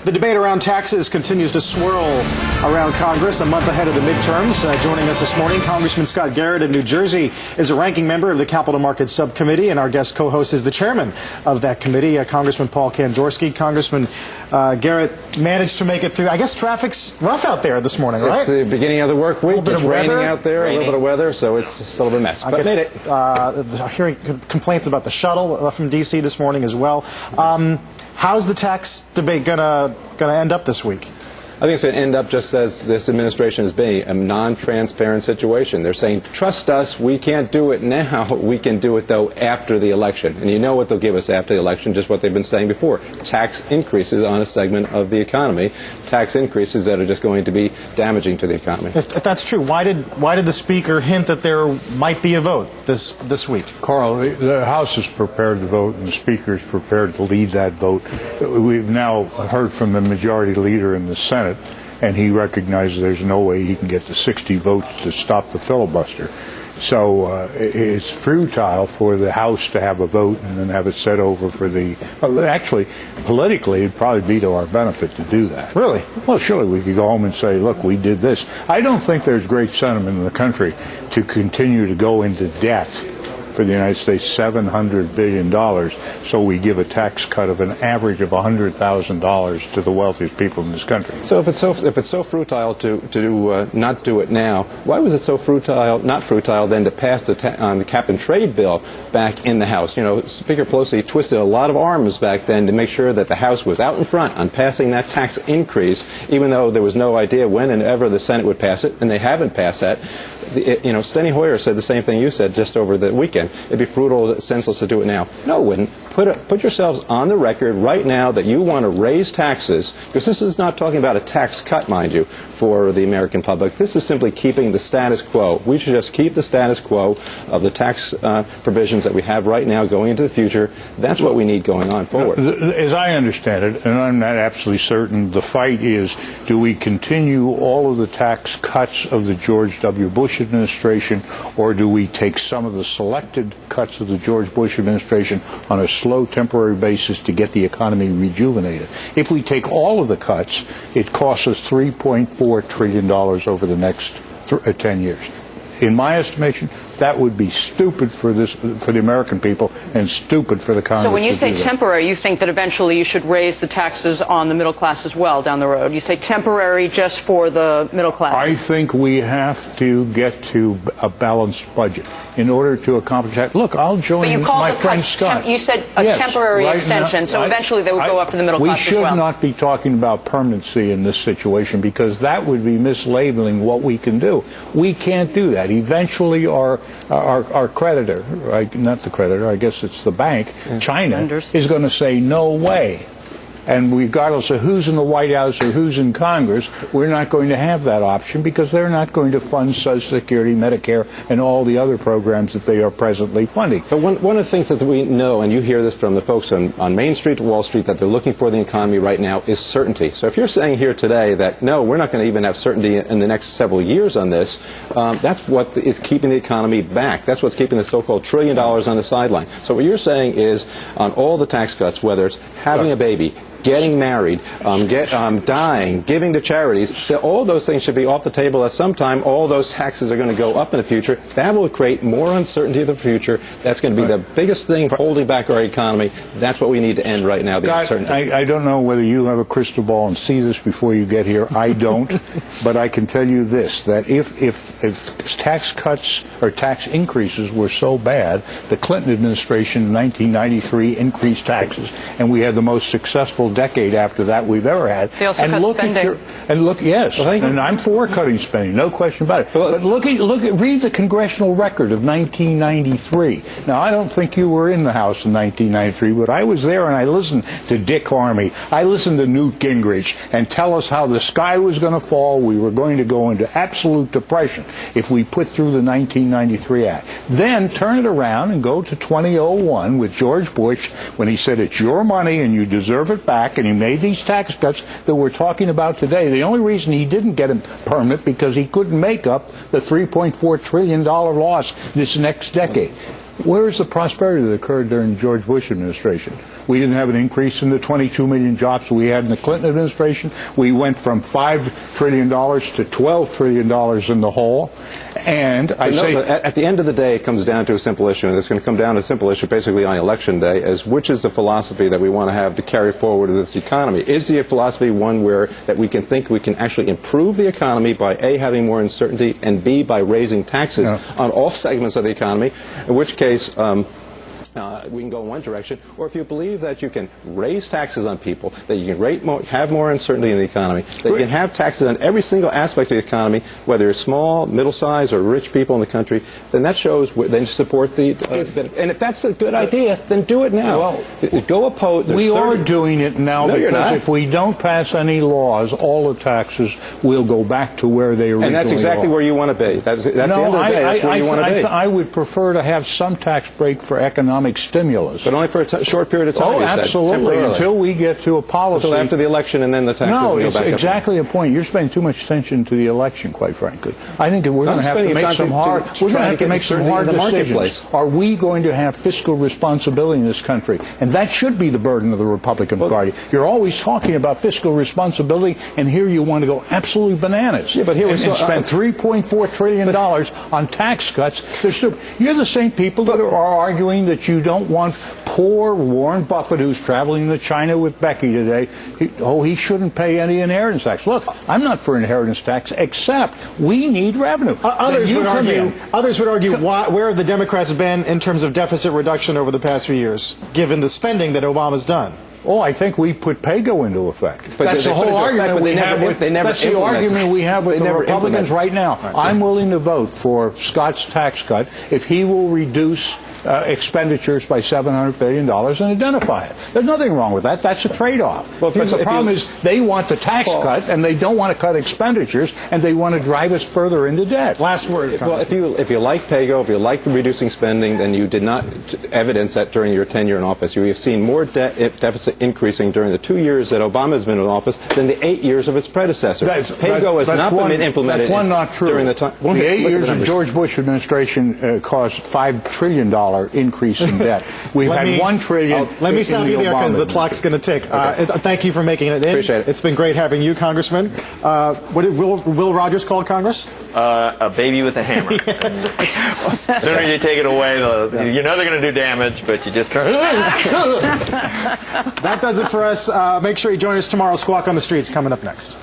The debate around taxes continues to swirl around Congress a month ahead of the midterms. Joining us this morning, Congressman Scott Garrett of New Jersey is a ranking member of the Capital Markets Subcommittee, and our guest co-host is the chairman of that committee, Congressman Paul Kanjorski. Congressman Garrett managed to make it through. I guess traffic's rough out there this morning, right? It's the beginning of the work week. It's raining out there, a little bit of weather, so it's a little bit of a mess. But made it. Hearing complaints about the shuttle from D.C. this morning as well. How's the tax debate gonna end up this week? I think it's going to end up just as this administration has been, a non-transparent situation. They're saying, trust us, we can't do it now. We can do it, though, after the election. And you know what they'll give us after the election, just what they've been saying before. Tax increases on a segment of the economy. Tax increases that are just going to be damaging to the economy. If that's true, why did the Speaker hint that there might be a vote this week? Carl, the House is prepared to vote, and the Speaker is prepared to lead that vote. We've now heard from the Majority Leader in the Senate, and he recognizes there's no way he can get the 60 votes to stop the filibuster. So it's futile for the House to have a vote and then have it set over for the... Actually, politically, it'd probably be to our benefit to do that. Really? Well, surely we could go home and say, look, we did this. I don't think there's great sentiment in the country to continue to go into debt for the United States, $700 billion, so we give a tax cut of an average of $100,000 to the wealthiest people in this country. So if it's so futile to not do it now, why was it so not futile then to pass the cap and trade bill back in the House? You know, Speaker Pelosi twisted a lot of arms back then to make sure that the House was out in front on passing that tax increase, even though there was no idea when and ever the Senate would pass it, and they haven't passed that. You know, Steny Hoyer said the same thing you said just over the weekend. It'd be fruitful, senseless to do it now. No, it wouldn't. Put yourselves on the record right now that you want to raise taxes, because this is not talking about a tax cut, mind you, for the American public. This is simply keeping the status quo. We should just keep the status quo of the tax provisions that we have right now going into the future. That's what we need going on forward. As I understand it, and I'm not absolutely certain, the fight is, do we continue all of the tax cuts of the George W. Bush administration, or do we take some of the selected cuts of the George Bush administration on a slow temporary basis to get the economy rejuvenated? If we take all of the cuts, it costs us $3.4 trillion over the next 10 years. In my estimation, that would be stupid for the American people and stupid for the Congress. So when you say temporary, you think that eventually you should raise the taxes on the middle class as well down the road? You say temporary just for the middle class? I think we have to get to a balanced budget in order to accomplish that. Look, I'll join my friend Scott. You said a temporary extension, so eventually they would go up for the middle class as well. We should not be talking about permanency in this situation, because that would be mislabeling what we can do. We can't do that. Eventually our creditor, not the creditor, I guess it's the bank, China, is going to say no way. And regardless of who's in the White House or who's in Congress, we're not going to have that option, because they're not going to fund Social Security, Medicare, and all the other programs that they are presently funding. But one of the things that we know, and you hear this from the folks on Main Street to Wall Street, that they're looking for the economy right now is certainty. So if you're saying here today that, no, we're not going to even have certainty in the next several years on this, that's what is keeping the economy back. That's what's keeping the so-called $1 trillion on the sideline. So what you're saying is, on all the tax cuts, whether it's having a baby, getting married, dying, giving to charities, all those things should be off the table at some time. All those taxes are going to go up in the future. That will create more uncertainty in the future. That's going to be the biggest thing holding back our economy. That's what we need to end right now, the uncertainty. I don't know whether you have a crystal ball and see this before you get here. I don't. But I can tell you this, that if tax cuts or tax increases were so bad, the Clinton administration in 1993 increased taxes, and we had the most successful decade after that we've ever had. They also cut spending. Yes, and I'm for cutting spending, no question about it. But read the congressional record of 1993. Now, I don't think you were in the House in 1993, but I was there, and I listened to Dick Armey. I listened to Newt Gingrich and tell us how the sky was going to fall. We were going to go into absolute depression if we put through the 1993 Act. Then turn it around and go to 2001 with George Bush, when he said it's your money and you deserve it back, and he made these tax cuts that we're talking about today. The only reason he didn't get them permanent, because he couldn't make up the $3.4 trillion loss this next decade. Where is the prosperity that occurred during the George Bush administration? We didn't have an increase in the 22 million jobs we had in the Clinton administration. We went from $5 trillion to $12 trillion in the hole. And I say, at the end of the day, it comes down to a simple issue, and it's going to come down to a simple issue basically on Election Day, as which is the philosophy that we want to have to carry forward in this economy. Is the philosophy one where that we can think we can actually improve the economy by A, having more uncertainty, and B, by raising taxes on all segments of the economy, in which case we can go in one direction, or if you believe that you can raise taxes on people, that you can have more uncertainty in the economy, that you can have taxes on every single aspect of the economy, whether it's small, middle-sized, or rich people in the country, then that shows, then support the, and if that's a good idea, then do it now. Well, go oppose. We are doing it now because if we don't pass any laws, all the taxes will go back to where they originally And that's exactly where you want to be. That's the end of the day, that's where you want to be. I would prefer to have some tax break for economic stimulus. But only for a short period of time. Oh, absolutely. Until we get to a policy. Until after the election, and then the taxes No, will go it's back up. exactly a point. You're spending too much attention to the election, quite frankly. I think that we're going to have to make some hard. We're going to have to make some hard decisions. Are we going to have fiscal responsibility in this country? And that should be the burden of the Republican Party. You're always talking about fiscal responsibility, and here you want to go absolutely bananas. Yeah, but here and spend $3.4 trillion on tax cuts. You're the same people that are arguing that you don't want poor Warren Buffett, who's traveling to China with Becky today, he shouldn't pay any inheritance tax. Look, I'm not for inheritance tax, except we need revenue. Others would argue where have the Democrats been in terms of deficit reduction over the past few years, given the spending that Obama's done? Oh, I think we put PAYGO into effect. But that's the whole argument we have with the Republicans right now. Right. I'm willing to vote for Scott's tax cut if he will reduce expenditures by $700 billion and identify it. There's nothing wrong with that. That's a trade-off. But the problem is they want the tax cut, and they don't want to cut expenditures, and they want to drive us further into debt. Last word. Well, if you like PAYGO, if you like reducing spending, then you did not evidence that during your tenure in office. You have seen more deficit increasing during the 2 years that Obama has been in office than the 8 years of its predecessor. PAYGO has not been implemented. That's not true. During the time. The 8 years of George Bush administration caused $5 trillion increase in debt. We've had $1 trillion. Let me stop you there because the clock's going to tick. Thank you for making it in. Appreciate it. It's been great having you, Congressman. What did Will Rogers call Congress? A baby with a hammer. As soon as you take it away, you know they're going to do damage, but you just turn. That does it for us. Make sure you join us tomorrow. Squawk on the Street's coming up next.